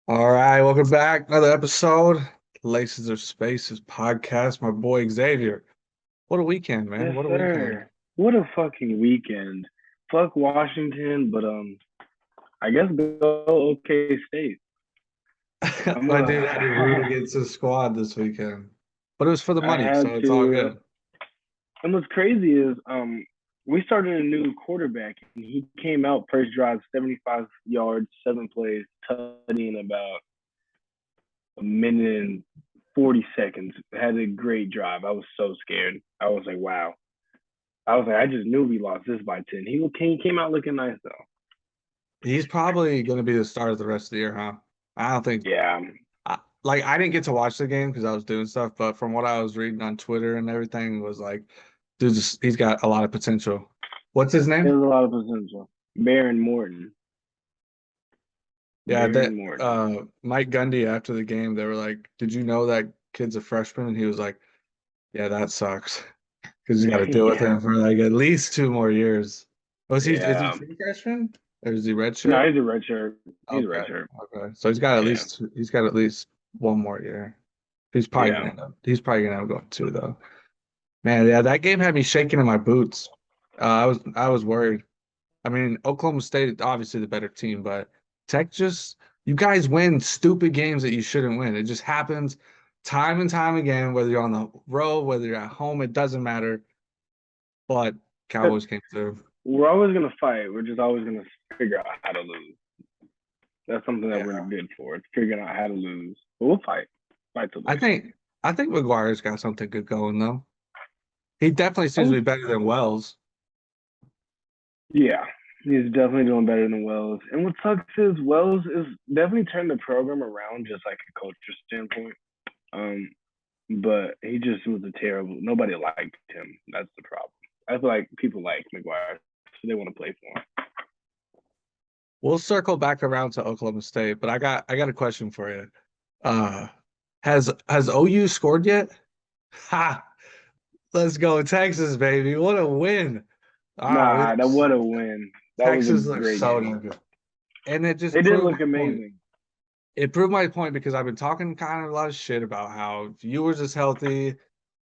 All right, welcome back. Another episode, Laces or Spaces podcast. My boy Xavier. What a weekend, man. Yes, What a weekend. sir. What a fucking weekend. Fuck Washington, but I guess go OK State. I'm My dude had to root a against his squad this weekend, but it was for the I money, had so it's all to. good. And what's crazy is we started a new quarterback and he came out first drive 75 yards, 7 plays, tutty in about a minute and 40 seconds. Had a great drive. I was so scared. I was like, wow. I was like, I just knew we lost this by 10. He came out looking nice though. He's probably going to be the start of the rest of the year, huh? I don't think, Yeah. I didn't get to watch the game because I was doing stuff, but from what I was reading on Twitter and everything, was like, dude, he's got a lot of potential. What's his There's name? a lot of potential. Baron Morton. Yeah, that Baron Morton. Mike Gundy after the game, they were like, "Did you know that kid's a freshman?" And he was like, "Yeah, that sucks because you got to deal with Yeah. him for like at least 2 more years." Was he? Is he Yeah. true freshman or is he No, redshirt? he's a red shirt. He's a red Okay, shirt. okay. So Yeah. he's got at least 1 more year. Yeah. He's probably gonna end up going two though. Man, yeah, that game had me shaking in my boots. I was worried. I mean, Oklahoma State obviously the better team, but Tech just you guys win stupid games that you shouldn't win. It just happens time and time again, whether you're on the road, whether you're at home, it doesn't matter. But Because Cowboys came through. we're always going to fight. We're just always going to figure out how to lose. That's something that we're Yeah. good for. It's figuring out how to lose. But we'll fight. Fight till the I end. think I think McGuire's got something good going though. He definitely seems to be better than Wells. Yeah. He's definitely doing better than Wells. And what sucks is Wells is definitely turned the program around just like a culture standpoint. Um, but he just was a terrible. Nobody liked him. That's the problem. I feel like people like McGuire, so they want to play for him. We'll circle back around to Oklahoma State, but I got a question for you. Uh has OU scored yet? Ha! Let's go, Texas, baby. What a win. Nah, that It's would a win. That was a Texas looks great so game. damn good. And it They just did proved look my point. amazing. It proved my point because I've been talking kind of a lot of shit about how Ewers is healthy.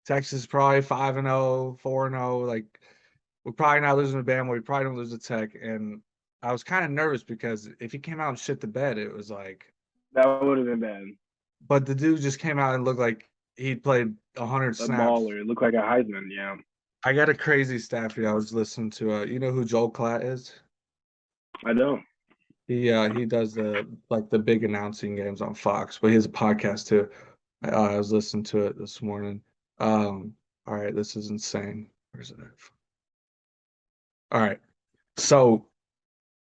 Texas is probably 5-0, 4-0. Like, we're probably not losing to Bama. We probably don't lose to Tech. And I was kind of nervous because if he came out and shit the bed, it was like, That would have been bad. but the dude just came out and looked like he played 100 A snaps. baller. It looked like a Heisman. Yeah, I got a crazy stat for you. I was listening to, you know who Joel Klatt is? I know. He does the big announcing games on Fox, but he has a podcast too. I was listening to it this morning. All right, this is insane. Where's it at? All right, so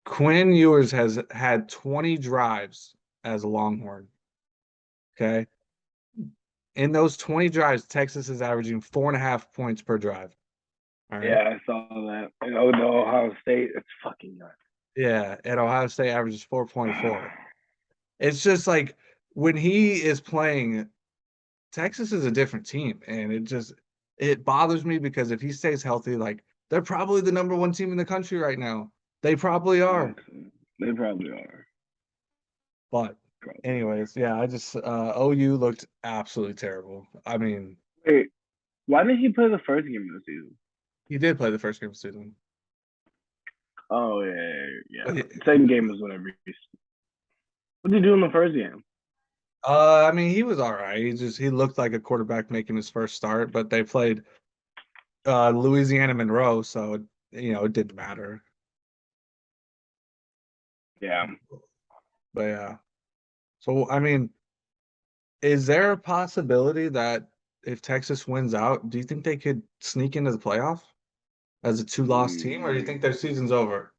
Quinn Ewers has had 20 drives as a Longhorn. Okay, in those 20 drives, Texas is averaging 4.5 points per drive. All right, Yeah, I saw that. Oh no, Ohio State. It's fucking nuts. yeah, and Ohio State averages 4.4. It's just like when he is playing Texas is a different team, and it bothers me because if he stays healthy, like they're probably the number one team in the country right now. They probably are. Honestly, they probably are. But Probably are. anyways, yeah, I just OU looked absolutely terrible. I mean, Wait, why didn't he play the first game of the season? he did play the first game of the season. Oh yeah, yeah. But Second game was whenever he. What did he do in the first game? I mean, he was all right. He looked like a quarterback making his first start, but they played Louisiana Monroe, so it didn't matter. Yeah. But yeah. So I mean, is there a possibility that if Texas wins out, do you think they could sneak into the playoff as a two-loss team, or do you think their Mm, season's over?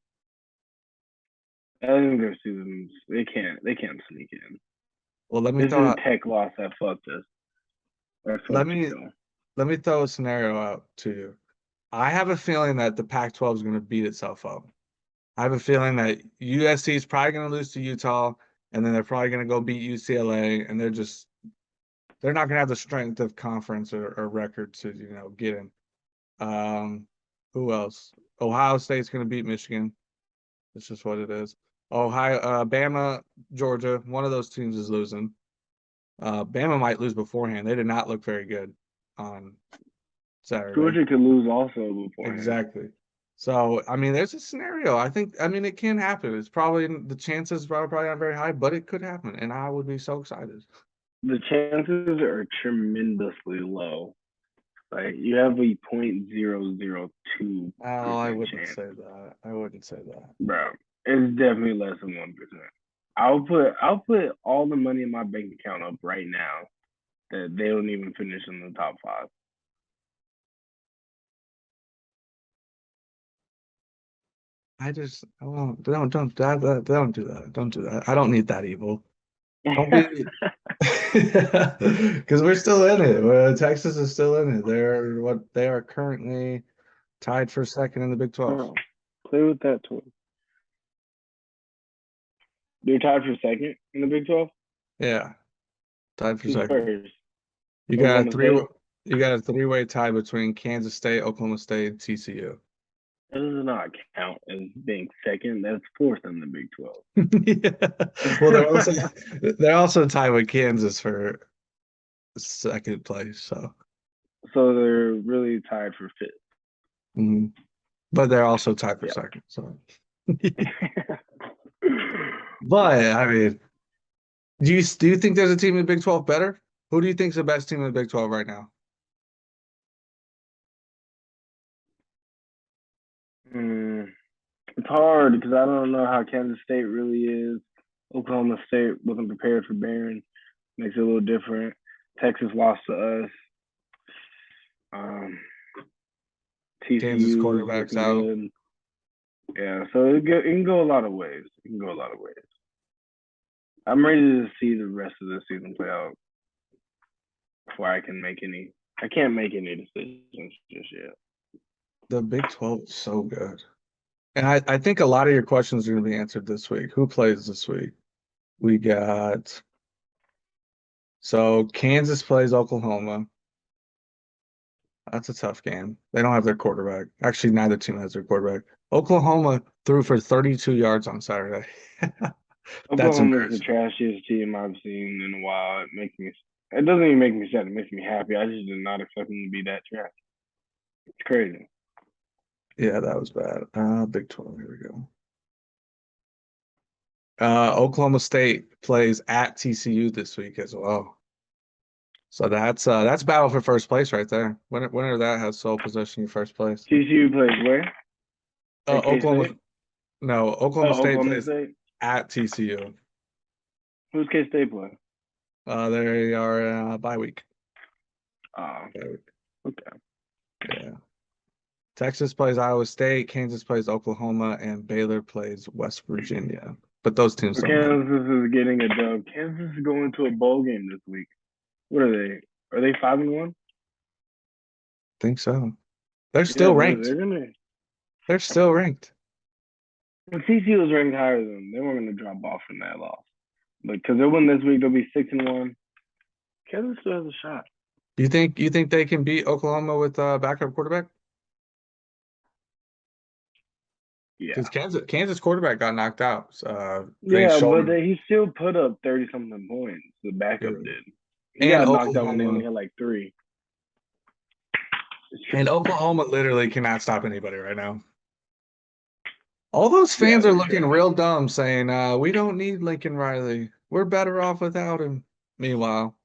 I think their seasons. They can't. They can't sneak in. Well, This is a Tech loss that fucked us. That let fucked me you. let me throw a scenario out to you. I have a feeling that the Pac-12 is going to beat itself up. I have a feeling that USC is probably going to lose to Utah, and then they're probably going to go beat UCLA, and they're not going to have the strength of conference or record to get in. Who else? Ohio State's going to beat Michigan. It's just what it is. Ohio, Bama, Georgia. One of those teams is losing. Bama might lose beforehand. They did not look very good on Saturday. Georgia could lose also beforehand. Exactly. So, I mean, there's a scenario. I mean, it can happen. It's probably the chances are probably not very high, but it could happen, and I would be so excited. The chances are tremendously low. Like you have a 0.002% Oh, I wouldn't chance, say that. I wouldn't say that. bro. It's definitely less than 1%. I'll put all the money in my bank account up right now that they don't even finish in the top five. I just, oh, don't don't do that. Don't do that. I don't need that evil. Don't be, because we're still in it. Texas is still in it. They are currently tied for second in the Big 12. Bro, play with that toy. They're tied for second in the Big 12. Yeah, tied for Who's second. first? You got a Oklahoma three. State. You got a three-way tie between Kansas State, Oklahoma State, and TCU. That does not count as being second. That's fourth in the Big 12. Yeah. Well, they're also tied with Kansas for second place. So, So they're really tied for fifth. mhm. But they're also tied for Yeah. second. So, but I mean, do you think there's a team in the Big 12 better? Who do you think's the best team in the Big 12 right now? It's hard because I don't know how Kansas State really is. Oklahoma State wasn't prepared for Barron. Makes it a little different. Texas lost to us. Um, Kansas TCU is quarterback's looking out. good. Yeah, so it can go a lot of ways. It can go a lot of ways. I'm ready to see the rest of the season play out before I can make any. I can't make any decisions just yet. The Big 12 is so good. And I think a lot of your questions are going to be answered this week. Who plays this week? We got so Kansas plays Oklahoma. That's a tough game. They don't have their quarterback. Actually, neither team has their quarterback. Oklahoma threw for 32 yards on Saturday. That's Oklahoma is the embarrassing. trashiest team I've seen in a while. It makes me. It doesn't even make me sad. It makes me happy. I just did not expect them to be that trash. It's crazy. Yeah, that was bad. Big 12. Here we go. Oklahoma State plays at TCU this week as well. So that's battle for first place right there. Winner of that has sole possession in first place. TCU plays where? At K Oklahoma, State. no, Oklahoma Oh, State Oklahoma plays State. at TCU. Who's K State play? They are bye week. Oh, Bye week. okay. Yeah. Texas plays Iowa State, Kansas plays Oklahoma, and Baylor plays West Virginia. But those teams So don't matter. Kansas is getting a dub. Kansas is going to a bowl game this week. What are they? Are they 5-1? Think so. They're Yeah, still they're ranked. gonna. They're still ranked. If TCU was ranked higher than them, they weren't gonna drop off from that loss. But because they win this week, they'll be 6-1. Kansas still has a shot. You think they can beat Oklahoma with backup quarterback? Yeah. Because Kansas quarterback got knocked out. Great Yeah, but shoulder. he still put up 30 something points. The backup Yeah. did. He And got knocked out when they Oklahoma only had like three. and Oklahoma literally cannot stop anybody right now. All those Yeah, fans are they're looking trash. real dumb, saying, "We don't need Lincoln Riley. We're better off without him." Meanwhile,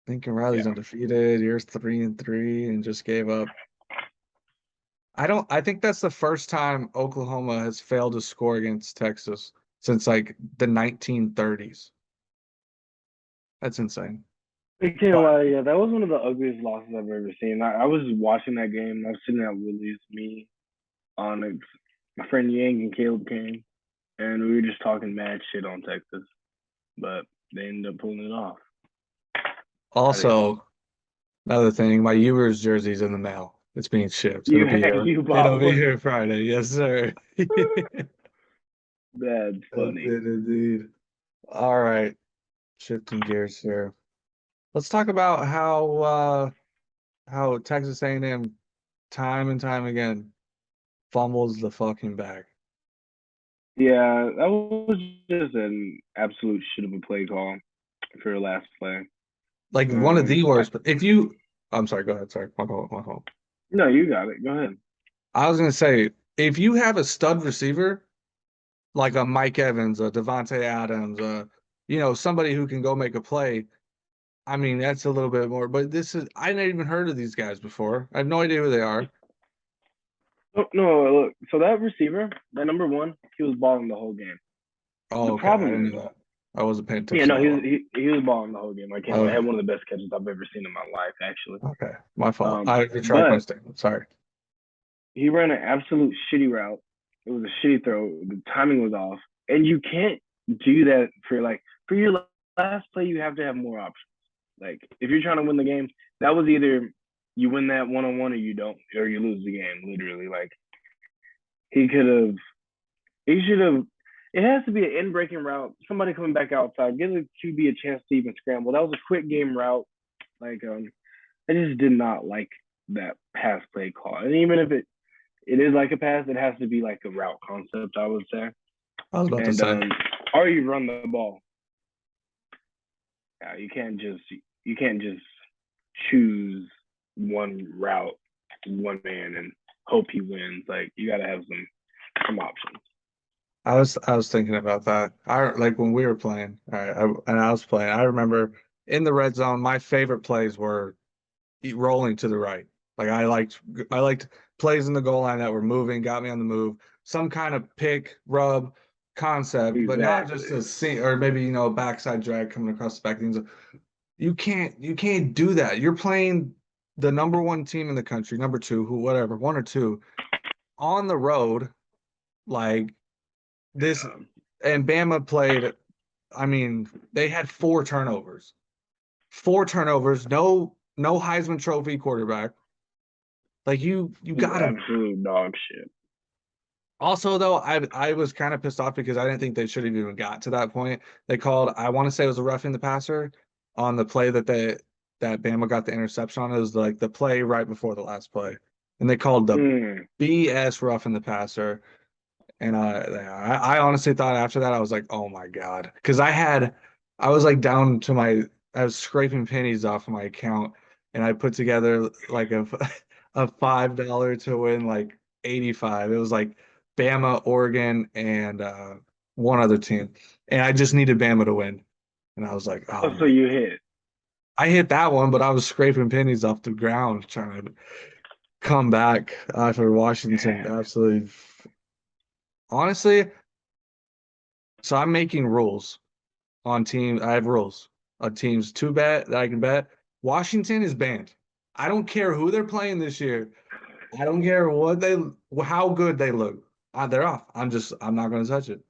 Lincoln Riley's Yeah. undefeated. You're 3-3 and just gave up. I think that's the first time Oklahoma has failed to score against Texas since like the 1930s. That's insane. I can't But lie, yeah, that was one of the ugliest losses I've ever seen. I was watching that game. I was sitting at Willie's, me, Onyx, my friend Yang, and Caleb came, and we were just talking mad shit on Texas, but they ended up pulling it off. I didn't. also, another thing, my Ewers jersey's in the mail. It's being shipped. It'll You be here. you It'll bought be one. here Friday. Yes, sir. That's It funny. did indeed. All right. Shifting gears here. Let's talk about how Texas A&M time and time again fumbles the fucking bag. Yeah, that was just an absolute shit of a play call for your last play. Like one of the worst. But if you, I'm sorry, go ahead. Sorry, my fault, my fault. No, you got it. Go ahead. I was gonna say, if you have a stud receiver like a Mike Evans, a Devontae Adams, somebody who can go make a play. I mean, that's a little bit more. But this is, I never even heard of these guys before. I have no idea who they are. No, no, look. So that receiver, that number one, he was balling the whole game. Oh, The okay. I problem didn't is, know that. I wasn't paying yeah, attention no, that well. he was balling the whole game. I can't lie. He Okay. had one of the best catches I've ever seen in my life, actually. Okay. My fault. Um, I retract my but statement. Sorry. he ran an absolute shitty route. It was a shitty throw. The timing was off, and you can't do that for your last play. You have to have more options. Like if you're trying to win the game, that was either you win that 1-on-1 or you don't, or you lose the game. Literally, like he could have, he should have. It has to be an in breaking route. Somebody coming back outside, give the QB a chance to even scramble. That was a quick game route. Like I just did not like that pass play call. And even if it is like a pass, it has to be like a route concept, I would say. I was about to And say. or you run the ball. Yeah, you can't just choose one route, one man, and hope he wins. Like you got to have some options. I was thinking about that. I like when we were playing. All right, and I was playing. I remember in the red zone, my favorite plays were rolling to the right. Like I liked plays in the goal line that were moving, got me on the move, some kind of pick, rub concept, but not just Exactly. a see or maybe a backside drag coming across the back. Things you can't do that. You're playing the number one team in the country, number two, who whatever, one or two, on the road, like this. And Bama played. I mean, they had four turnovers. Four turnovers. No Heisman Trophy quarterback. Like you It was gotta. absolute dog shit. Also, though, I was kind of pissed off because I didn't think they should have even got to that point. They called, I want to say it was a roughing the passer on the play that Bama got the interception on. It was like the play right before the last play, and they called the Mm. BS roughing the passer. And I honestly thought after that I was like, oh my God, because I was like down to I was scraping pennies off of my account, and I put together like a $5 to win like 85. It was like Bama, Oregon, and one other team, and I just needed Bama to win, and I was like, oh Oh, so my. you hit. I hit that one, but I was scraping pennies off the ground trying to come back after Washington. Damn. Absolutely, honestly. So I'm making rules on team. I have rules on teams to bet that I can bet. Washington is banned. I don't care who they're playing this year. I don't care how good they look. They're off. I'm not going to touch it.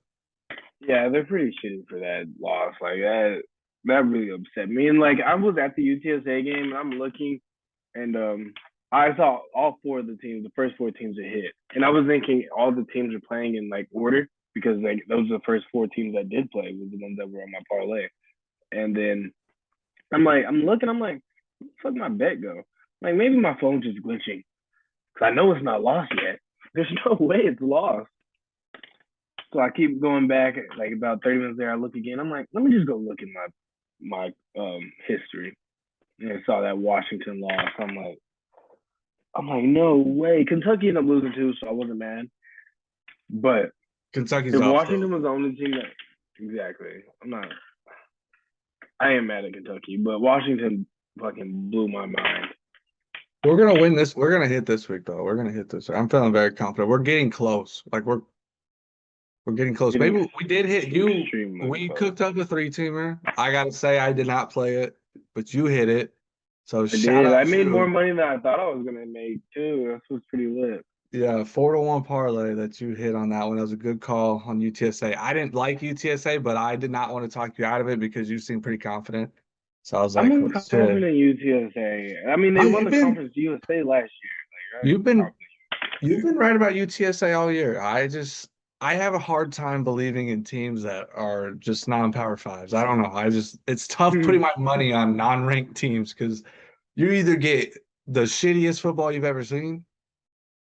Yeah, they're pretty shitty for that loss. Like that really upset me. And like I was at the UTSA game and I'm looking and I saw all four of the teams, the first four teams that hit. And I was thinking all the teams are playing in like order because like those are the first four teams that did play was the ones that were on my parlay. And then I'm looking, I'm like, where the fuck my bet go? Like maybe my phone's just glitching. Cause I know it's not lost yet. There's no way it's lost. So I keep going back, like about 30 minutes there, I look again. I'm like, let me just go look at my history. And I saw that Washington loss. I'm like, no way. Kentucky ended up losing too, so I wasn't mad. But Kentucky's if off though. Washington was the only team that exactly, I am mad at Kentucky, but Washington fucking blew my mind. We're gonna win this. We're gonna hit this week though. We're gonna hit this. I'm feeling very confident. We're getting close. Like we're getting close. Getting Maybe we did hit you. extremely We close. cooked up a three-teamer. I gotta say I did not play it, but you hit it. So I shout did. I out made more you. money than I thought I was gonna make too. That was pretty lit. Yeah, 4-1 parlay that you hit on that one. That was a good call on UTSA. I didn't like UTSA, but I did not want to talk you out of it because you seemed pretty confident. So I was like, I'm well, shit. confident UTSA. I mean, they Oh, won the conference USA last year. Like, you've I'm been you've confident. been right about UTSA all year. I have a hard time believing in teams that are just non-power fives. I don't know. It's tough putting my money on non-ranked teams because you either get the shittiest football you've ever seen,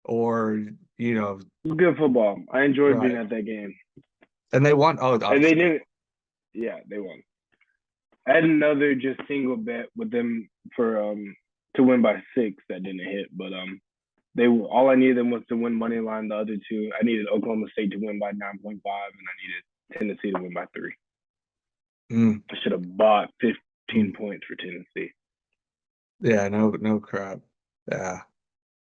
or you know, It was good football. I enjoyed being right. at that game. And they won. Oh, And they upset. didn't. Yeah, they won. I had another just single bet with them for to win by 6 that didn't hit, but they all I needed them was to win money line. The other two, I needed Oklahoma State to win by 9.5, and I needed Tennessee to win by 3. Mm, I should have bought mm. 15 points for Tennessee. Yeah, no crap. Yeah.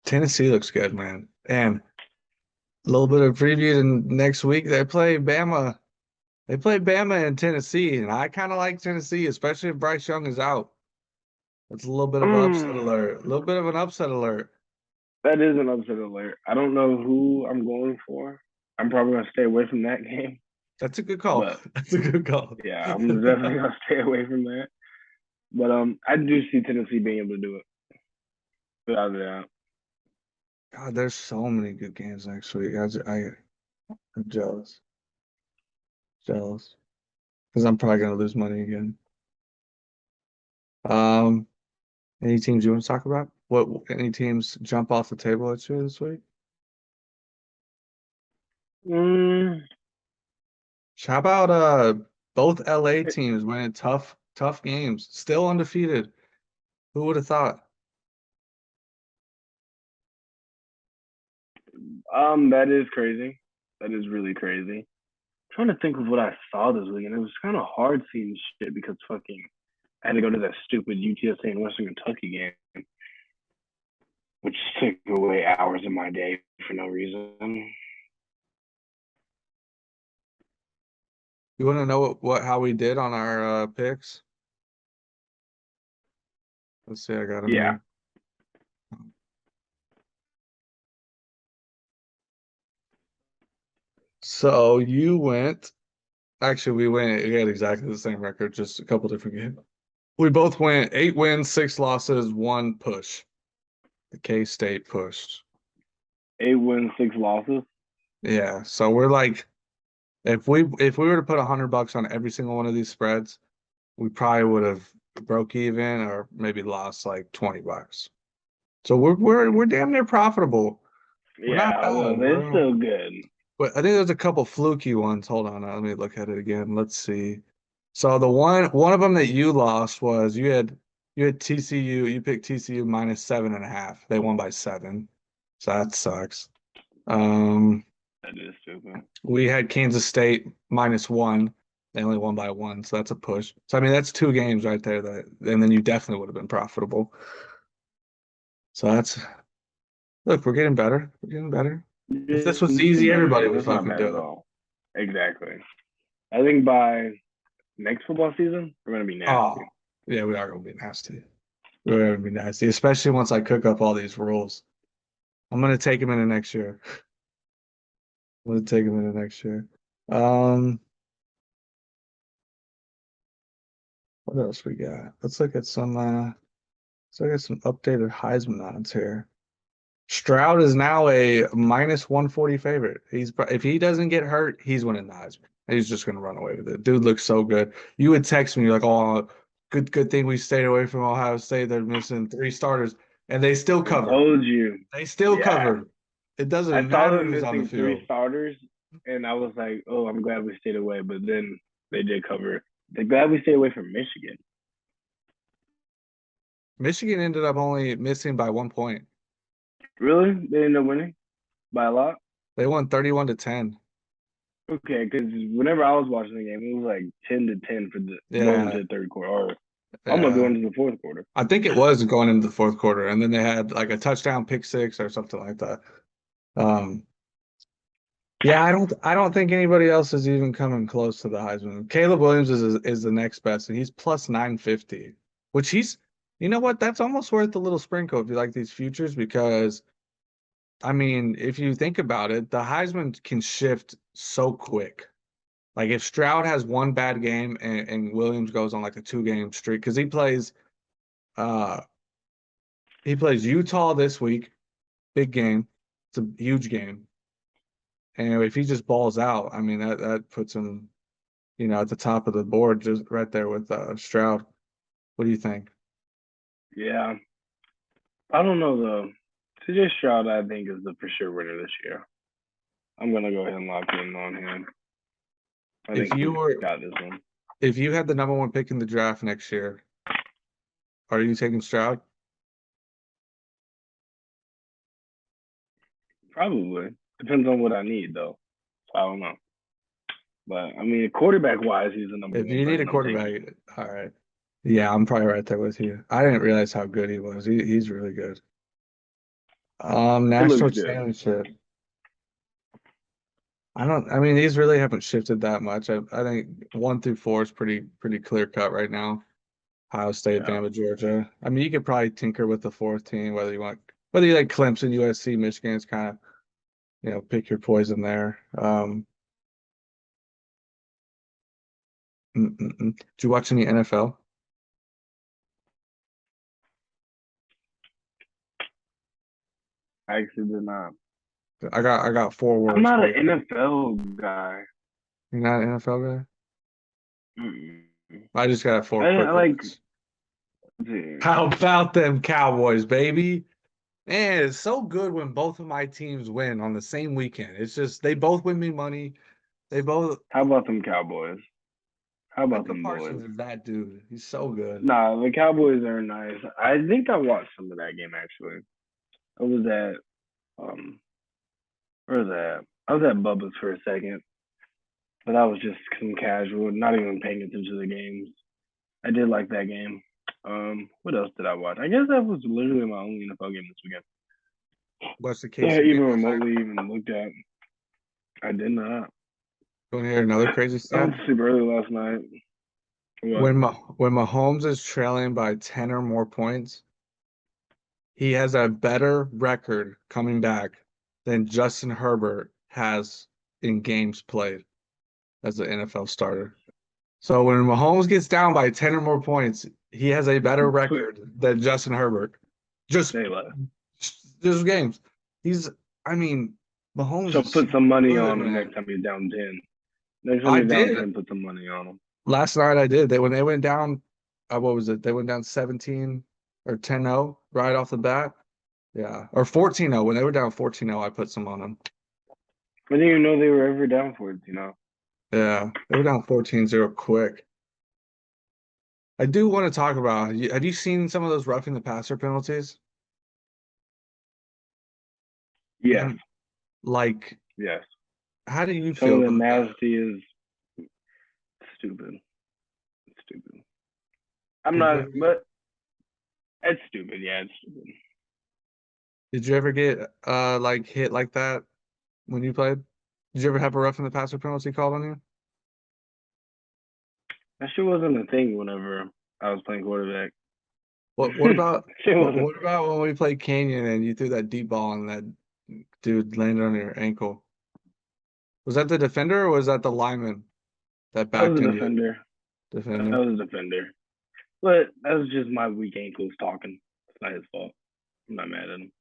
Tennessee looks good, man. And a little bit of preview and next week they play Bama. They play Bama in Tennessee, and I kind of like Tennessee, especially if Bryce Young is out. It's a little bit of an upset alert. A little bit of an upset alert. That is an upset alert. I don't know who I'm going for. I'm probably gonna stay away from that game, That's a good call. but That's a good call. yeah, I'm definitely gonna stay away from that. But I do see Tennessee being able to do it without a doubt. God, there's so many good games next week. I'm jealous. Jealous. Because I'm probably gonna lose money again. Um, any teams you want to talk about? What any teams jump off the table at you this week? Mm, How about both LA teams winning tough games, still undefeated? Who would have thought? that is crazy. That is really crazy. I'm trying to think of what I saw this week, and it was kind of hard seeing shit because fucking I had to go to that stupid UTSA and Western Kentucky game, which took away hours of my day for no reason. You want to know what how we did on our picks? Let's see, I got them Yeah. here. So you went. Actually, we had exactly the same record, just a couple different games. We both went 8 wins, 6 losses, 1 push. The K-State pushed. 8 wins, 6 losses. Yeah, so we're like, if we were to put $100 on every single one of these spreads, we probably would have broke even or maybe lost like $20. So we're damn near profitable. We're not Yeah, well, bad. they're still good. But I think there's a couple fluky ones. Hold on, let me look at it again. Let's see. So the one of them that you lost was you had TCU. You picked TCU minus 7.5. They won by 7, so that sucks. Um, That is stupid. we had Kansas State -1. They only won by 1, so that's a push. So I mean, that's 2 games right there and then you definitely would have been profitable. So look, we're getting better. We're getting better. If this was easy, everybody would That's not fucking bad do at it. all. Exactly. I think by next football season, we're gonna be Oh, nasty. yeah, we are gonna be nasty. We're gonna be nasty, especially once I cook up all these rules. I'm gonna take them into next year. I'm gonna take them into next year. Um, what else we got? Let's look at some updated Heisman odds here. Stroud is now a -140 favorite. If he doesn't get hurt, he's winning the Heisman. He's just gonna run away with it. Dude looks so good. You would text me, you're like, "Oh, good thing we stayed away from Ohio State. They're missing 3 starters, and they still I covered. told you. They still Yeah. covered. It I doesn't saw matter them who's on the missing 3 field. starters, and I was like, oh, I'm glad we stayed away. But then they did cover. They're glad we stayed away from Michigan. Michigan ended up only missing by 1 point. Really? They ended up winning by a lot? They won 31-10. Okay, because whenever I was watching the game, it was like 10-10 for the going Yeah, into the third quarter, or almost yeah. going into the fourth quarter. I think it was going into the fourth quarter, and then they had like a touchdown pick six or something like that. Um, yeah, I don't think anybody else is even coming close to the Heisman. Caleb Williams is the next best, and he's plus 950, which you know what? That's almost worth a little sprinkle if you like these futures because I mean, if you think about it, the Heisman can shift so quick. Like if Stroud has one bad game and Williams goes on like a 2 game streak, because uh he plays Utah this week, big game. It's a huge game. And if he just balls out, I mean that puts him, at the top of the board, just right there with Stroud. What do you think? Yeah, I don't know though. CJ Stroud, I think, is the for sure winner this year. I'm gonna go ahead and lock in on him. I If think you he were got this one. if you had the number one pick in the draft next year, are you taking Stroud? Probably. Depends on what I need, though. So I don't know. But, I mean, quarterback-wise, he's the number If one you need a person I'm taking. quarterback, all right. Yeah, I'm probably right there with you. I didn't realize how good he was. He's really good. It National looks good. championship. I mean, these really haven't shifted that much. I think 1 through 4 is pretty clear cut right now. Ohio State, Yeah. Bama, Georgia. I mean, you could probably tinker with the fourth team, whether you like Clemson, USC, Michigan. It's kind of, pick your poison there. Did you watch any NFL? I actually did not. I got four I'm words not for an you. NFL guy. You're not an NFL guy? Mm-mm. I just got four I quick like. words. How about them Cowboys, baby? Man, it's so good when both of my teams win on the same weekend. It's just they both win me money. They both How about them Cowboys? How about Micah them boys? Parsons is that dude. He's so good. Nah, the Cowboys are nice. I think I watched some of that game actually. I was at where was that? I was at Bubba's for a second, but that was just some casual, not even paying attention to the games. I did like that game. What else did I watch? I guess that was literally my only NFL game this weekend. What's the That I KC game even last night? remotely even looked at. I did not. Want to hear another crazy I went stat? to sleep early last night. What? When Mahomes is trailing by 10 or more points, he has a better record coming back than Justin Herbert has in games played as an NFL starter. So when Mahomes gets down by 10 or more points, he has a better record than Justin Herbert. Just Say less. just games. He's I mean, Mahomes So is so put some money good, on him man. next time he's down 10. Next time I he's down did. 10, put some money on him. Last night I did. When they went down, what was it? They went down 17 or 10-0 right off the bat. Yeah. Or 14-0. When they were down 14-0, I put some on them. I didn't even know they were ever down for it. Yeah. They were down 14-0 quick. I do want to talk about, have you seen some of those roughing the passer penalties? Yes, And like, yes. how do you Some feel of the about that? nasty is stupid. It's stupid. I'm Did you not, ever get, but it's stupid. Yeah, it's stupid. did you ever get like hit like that when you played? Did you ever have a roughing the passer penalty called on you? That shit wasn't a thing whenever I was playing quarterback. What about Shit wasn't. what about when we played Canyon and you threw that deep ball and that dude landed on your ankle? Was that the defender or was that the lineman that That backed was a into you? defender. That Defender. was a defender. But that was just my weak ankles talking. It's not his fault. I'm not mad at him.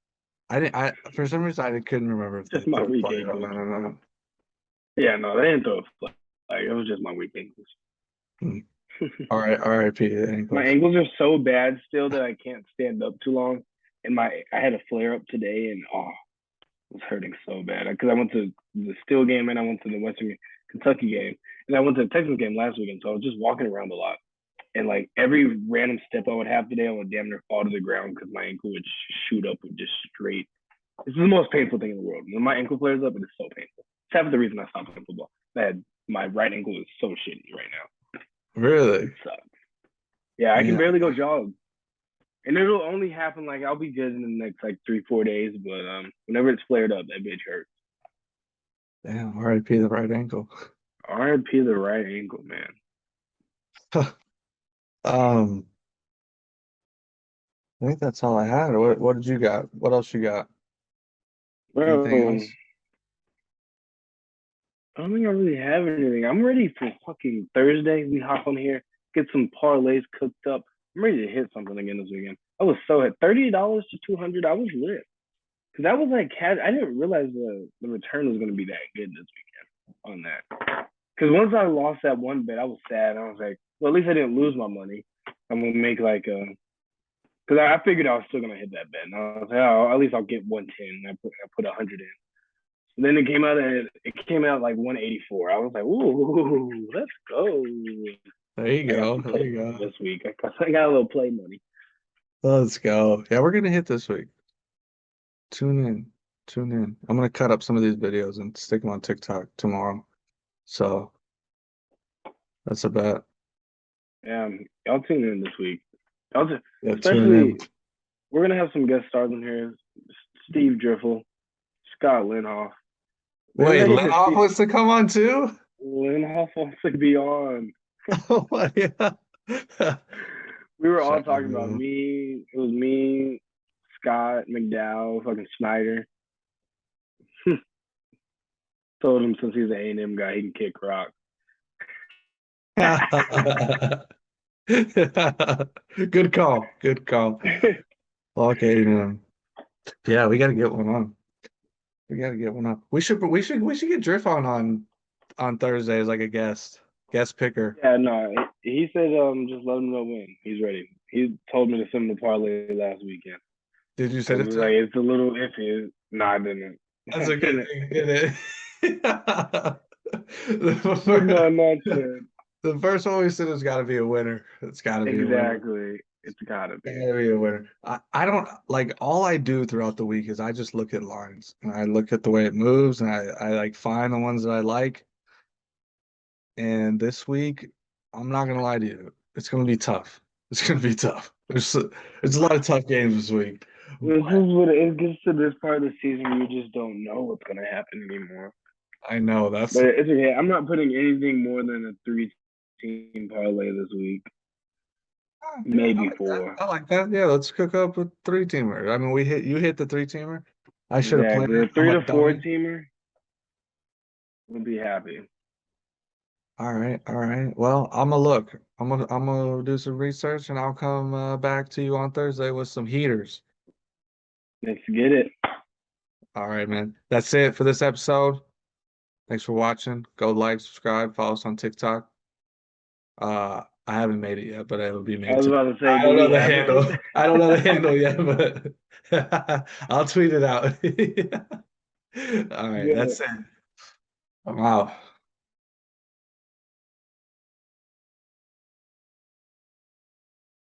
I didn't. I for some reason I couldn't remember if they Just my threw a weak flag on ankles. that or not. Yeah, no, they didn't throw a flag. Like, it was just my weak ankles. Hmm. All right, R.I.P. the My ankles. ankles are so bad still that I can't stand up too long. And I had a flare up today, and it was hurting so bad because I went to the Steel game and I went to the Western Kentucky game, and I went to the Texas game last weekend. So I was just walking around a lot, and like every random step I would have today, I would damn near fall to the ground because my ankle would shoot up with just straight. This is the most painful thing in the world. When my ankle flares up, it is so painful. It's half of the reason I stopped playing football. My right ankle is so shitty right now. It Really? sucks. Yeah, I can Yeah. barely go jog. And it'll only happen like I'll be good in the next like 3-4 days, but whenever it's flared up, that bitch hurts. Damn. R.I.P. the right ankle. RIP the right ankle, man. Um, I think that's all I had. What did you got? What else you got? Anything Bro, else? I don't think I really have anything. I'm ready for fucking Thursday. We hop on here, get some parlays cooked up. I'm ready to hit something again this weekend. I was so at $30 to 200. I was lit because that was like I didn't realize the return was gonna be that good this weekend on that. Because once I lost that one bet, I was sad. I was like, well, at least I didn't lose my money. I'm gonna make like a because I figured I was still gonna hit that bet. And I was like, oh, at least I'll get 110. I put 100 in. Then it came out like 184. I was like, ooh, let's go. There you I got go. some There play you go. this week. I got a little play money. Let's go. Yeah, we're gonna hit this week. Tune in. Tune in. I'm gonna cut up some of these videos and stick them on TikTok tomorrow. So that's a bet. Yeah, y'all tune in this week. Yeah, tune in. Especially, we're gonna have some guest stars in here. Steve Driffle, Scott Linhoff. We're Wait, ready for Lenoff wants to come on too? Linhoff wants to be on. Oh my God. We were all Shout out, talking about bro. me. It was me, Scott, McDowell, fucking Snyder. Told him since he's an A&M guy, he can kick rock. Good call. Good call. Okay, man. Yeah, we gotta get one on. We gotta get one on. We should get Drift on Thursday as like a guest picker. Yeah, no, he said just let him know when he's ready. He told me to send him the parlay last weekend. Did you I send it was to like, him? it's a little iffy. No, I didn't. That's I a good didn't. thing, did it? Did not mention. The first one we said has got to be a winner. It's got to be a winner. Exactly. It's gotta be. Gotta be a winner. I don't like all I do throughout the week is I just look at lines and I look at the way it moves and I like find the ones that I like. And this week, I'm not gonna lie to you, it's gonna be tough. It's gonna be tough. There's a lot of tough games this week. This But is what it gets to this part of the season where you just don't know what's gonna happen anymore. I know that's But it's okay. I'm not putting anything more than a 3-team parlay this week. yeah, I Maybe like that. 4. I like that. Yeah, let's cook up a three-teamer. I mean, you hit the three-teamer. I should have planned Exactly. A it. I'm 3 a to 4 dummy. teamer would be happy. All right, all right. Well, I'm gonna look. I'm gonna do some research and I'll come back to you on Thursday with some heaters. Let's get it. All right, man. That's it for this episode. Thanks for watching. Go like, subscribe, follow us on TikTok. I haven't made it yet, but it'll be I made was today. about to say, I do don't know we the have it? handle. I don't know the handle yet, but I'll tweet it out. All right, Good. that's it. I'm out.